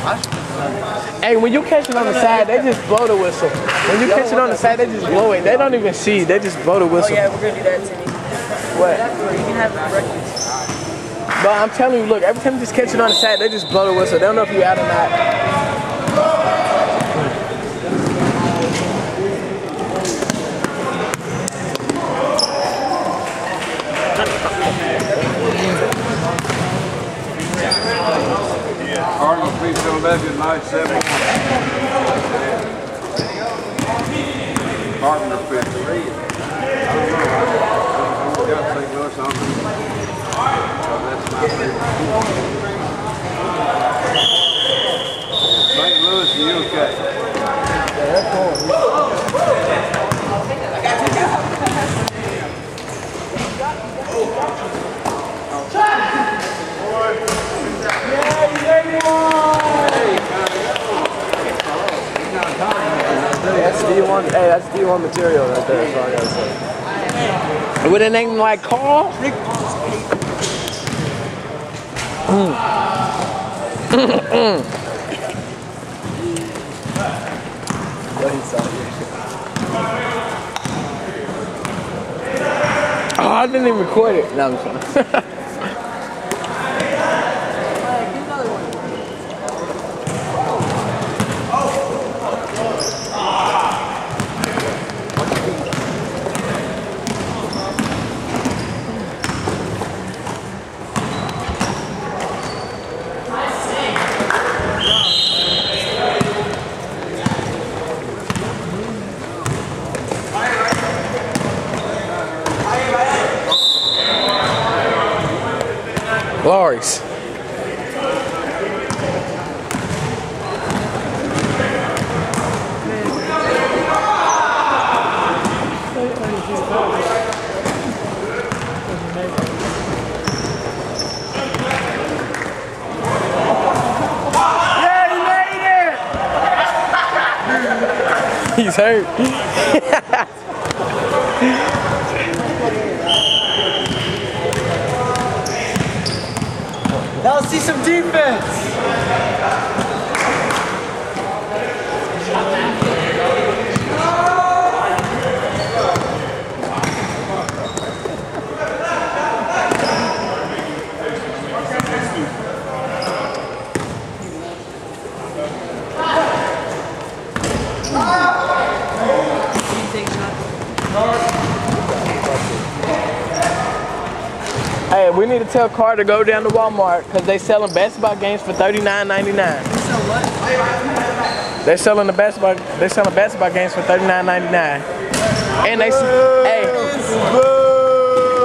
Hey, when you catch it on the side, they just blow the whistle. When you catch it on the side, they just blow it. They don't even see. They just blow the whistle. Oh yeah, we're gonna do that, Timmy. What? You can have breakfast. But I'm telling you, look, every time you just catch it on the side, they just blow the whistle. They don't know if you out or not. Cardinal Peace Philadelphia, night 7. Carpenter Fish. I don't know. We got St. Louis on it. That's my favorite. St. Louis, UK. Yeah, that's cool. That's D1. Hey, that's D1 material right there. That's all I gotta say. With a name like Carl. Oh, I didn't even record it. No, I'm sorry. Glories. He's hurt. Now let's see some defense. Hey, we need to tell Carter to go down to Walmart because they selling basketball games for $39.99. They're selling basketball games for $39.99. And they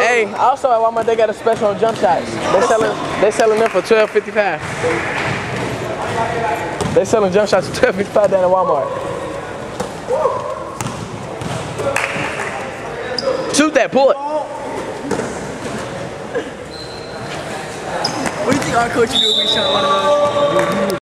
hey, also at Walmart they got a special on jump shots. They selling them for $12.55. They selling jump shots for $12.55 down at Walmart. Shoot that, pull it. What do you think our coach would do if we shot one of those?